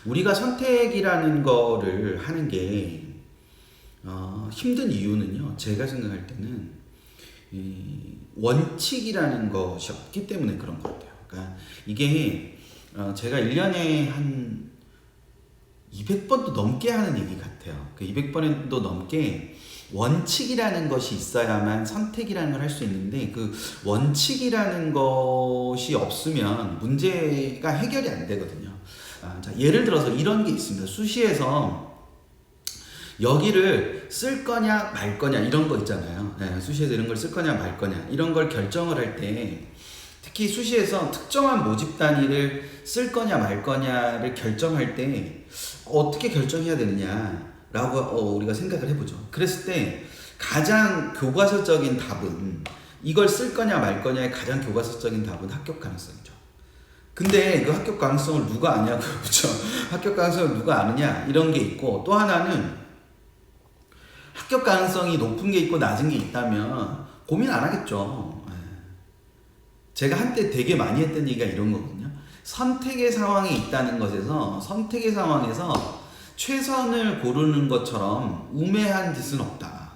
우리가 선택이라는 거를 하는 게 힘든 이유는요. 제가 생각할 때는 이 원칙이라는 것이 없기 때문에 그런 것 같아요. 그러니까 이게 제가 1년에 한 200번도 넘게 하는 얘기 같아요. 그 200번도 넘게 원칙이라는 것이 있어야만 선택이라는 걸 할 수 있는데, 그 원칙이라는 것이 없으면 문제가 해결이 안 되거든요. 자, 예를 들어서 이런 게 있습니다. 수시에서 여기를 쓸 거냐 말 거냐 이런 거 있잖아요. 네, 수시에서 이런 걸 쓸 거냐 말 거냐 이런 걸 결정을 할 때, 특히 수시에서 특정한 모집 단위를 쓸 거냐 말 거냐를 결정할 때 어떻게 결정해야 되느냐라고 우리가 생각을 해보죠. 그랬을 때 가장 교과서적인 답은, 이걸 쓸 거냐 말 거냐의 가장 교과서적인 답은 합격 가능성이죠. 근데 그 합격 가능성을 누가 아냐고요. 그렇죠? 합격 가능성을 누가 아느냐 이런 게 있고, 또 하나는 합격 가능성이 높은 게 있고 낮은 게 있다면 고민 안 하겠죠. 제가 한때 되게 많이 했던 얘기가 이런 거거든요. 선택의 상황에 있다는 것에서, 선택의 상황에서 최선을 고르는 것처럼 우매한 짓은 없다.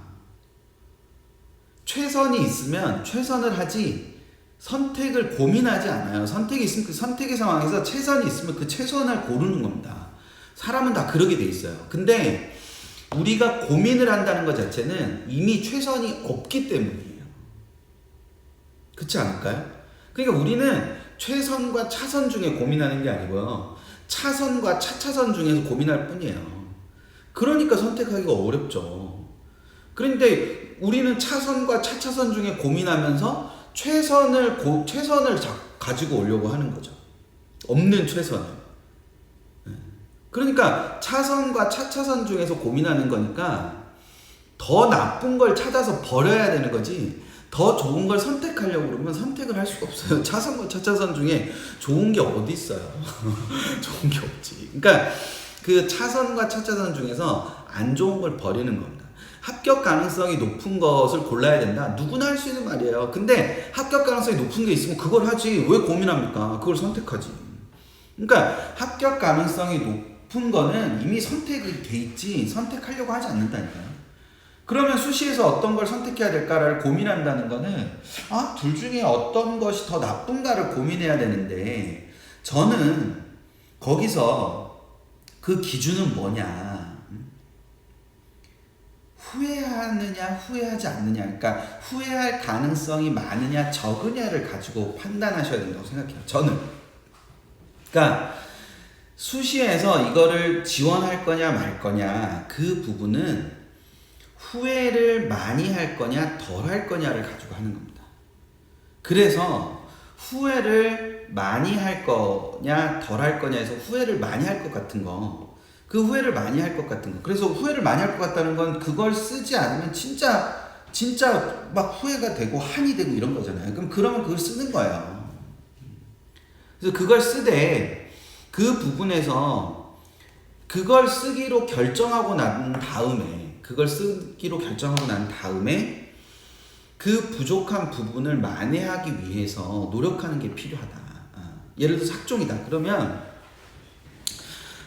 최선이 있으면 최선을 하지 선택을 고민하지 않아요. 선택이 있으면 그 선택의 상황에서 최선이 있으면 그 최선을 고르는 겁니다. 사람은 다 그러게 돼 있어요. 근데 우리가 고민을 한다는 것 자체는 이미 최선이 없기 때문이에요. 그렇지 않을까요? 그러니까 우리는 최선과 차선 중에 고민하는 게 아니고요, 차선과 차차선 중에서 고민할 뿐이에요. 그러니까 선택하기가 어렵죠. 그런데 우리는 차선과 차차선 중에 고민하면서 최선을 가지고 오려고 하는 거죠. 없는 최선을. 그러니까 차선과 차차선 중에서 고민하는 거니까 더 나쁜 걸 찾아서 버려야 되는 거지, 더 좋은 걸 선택하려고 그러면 선택을 할 수가 없어요. 차선과 차차선 중에 좋은 게 어디 있어요? 좋은 게 없지. 그러니까 그 차선과 차차선 중에서 안 좋은 걸 버리는 겁니다. 합격 가능성이 높은 것을 골라야 된다. 누구나 할 수 있는 말이에요. 근데 합격 가능성이 높은 게 있으면 그걸 하지. 왜 고민합니까? 그걸 선택하지. 그러니까 합격 가능성이 높은 거는 이미 선택이 돼 있지 선택하려고 하지 않는다니까요. 그러면 수시에서 어떤 걸 선택해야 될까를 고민한다는 거는 둘 중에 어떤 것이 더 나쁜가를 고민해야 되는데, 저는 거기서 그 기준은 뭐냐, 후회하느냐 후회하지 않느냐, 그러니까 후회할 가능성이 많으냐 적으냐를 가지고 판단하셔야 된다고 생각해요. 저는. 그러니까 수시에서 이거를 지원할 거냐 말 거냐, 그 부분은 후회를 많이 할 거냐 덜 할 거냐를 가지고 하는 겁니다. 그래서 후회를 많이 할 거냐 덜 할 거냐에서 후회를 많이 할 것 같은 거, 그 후회를 많이 할 것 같은 거, 그래서 후회를 많이 할 것 같다는 건 그걸 쓰지 않으면 진짜 막 후회가 되고 한이 되고 이런 거잖아요. 그러면 그걸 쓰는 거예요. 그래서 그걸 쓰되 그 부분에서 그걸 쓰기로 결정하고 난 다음에 그 부족한 부분을 만회하기 위해서 노력하는 게 필요하다. 예를 들어서 학종이다. 그러면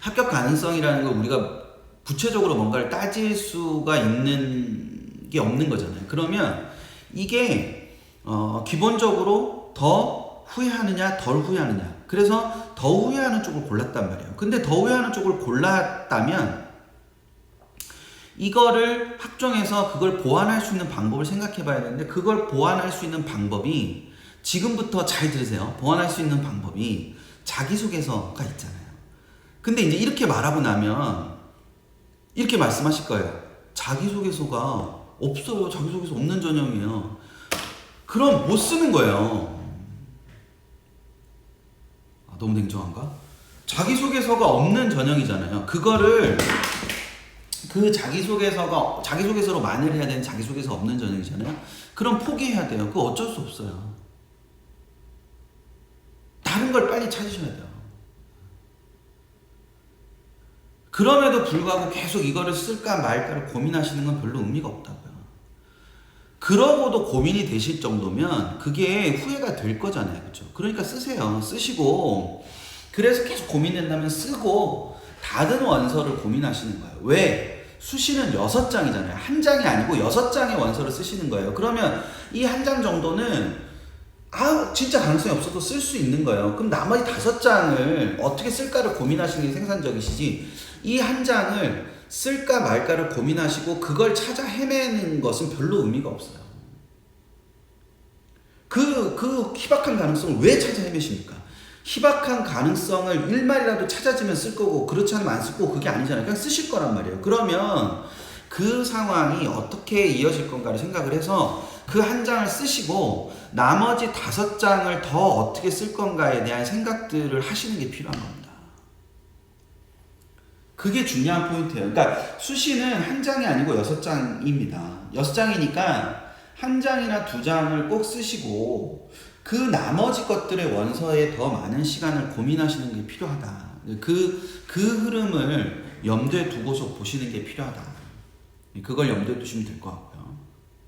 합격 가능성이라는 걸 우리가 구체적으로 뭔가를 따질 수가 있는 게 없는 거잖아요. 그러면 이게 기본적으로 더 후회하느냐 덜 후회하느냐, 그래서 더 후회하는 쪽을 골랐단 말이에요. 근데 더 후회하는 쪽을 골랐다면 이거를 학종에서 그걸 보완할 수 있는 방법을 생각해 봐야 되는데, 그걸 보완할 수 있는 방법이, 지금부터 잘 들으세요. 보완할 수 있는 방법이 자기소개서가 있잖아요. 근데 이제 이렇게 말하고 나면 이렇게 말씀하실 거예요. 자기소개서가 없어요. 자기소개서 없는 전형이에요. 그럼 못 쓰는 거예요. 너무 냉정한가? 자기소개서가 없는 전형이잖아요. 그거를 그 자기소개서로 만회를 해야 되는 자기소개서 없는 전형이잖아요. 그럼 포기해야 돼요. 그거 어쩔 수 없어요. 다른 걸 빨리 찾으셔야 돼요. 그럼에도 불구하고 계속 이거를 쓸까 말까를 고민하시는 건 별로 의미가 없다고요. 그러고도 고민이 되실 정도면 그게 후회가 될 거잖아요. 그렇죠? 그러니까 쓰세요. 쓰시고, 그래서 계속 고민된다면 쓰고, 다른 원서를 고민하시는 거예요. 왜? 수시는 6장이잖아요. 한 장이 아니고 6장의 원서를 쓰시는 거예요. 그러면 이 한 장 정도는 진짜 가능성이 없어도 쓸 수 있는 거예요. 그럼 나머지 5장을 어떻게 쓸까를 고민하시는 게 생산적이시지, 이 한 장을 쓸까 말까를 고민하시고 그걸 찾아 헤매는 것은 별로 의미가 없어요. 그 희박한 가능성을 왜 찾아 헤매십니까? 희박한 가능성을 1마리라도 찾아지면 쓸 거고, 그렇지 않으면 안 쓸 거고, 그게 아니잖아요. 그냥 쓰실 거란 말이에요. 그러면 그 상황이 어떻게 이어질 건가를 생각을 해서 그 한 장을 쓰시고 나머지 5장을 더 어떻게 쓸 건가에 대한 생각들을 하시는 게 필요한 겁니다. 그게 중요한 포인트예요. 그러니까 수시는 한 장이 아니고 6장입니다. 6장이니까 한 장이나 2장을 꼭 쓰시고 그 나머지 것들의 원서에 더 많은 시간을 고민하시는 게 필요하다. 그 흐름을 염두에 두고서 보시는 게 필요하다. 그걸 염두에 두시면 될 것 같고요.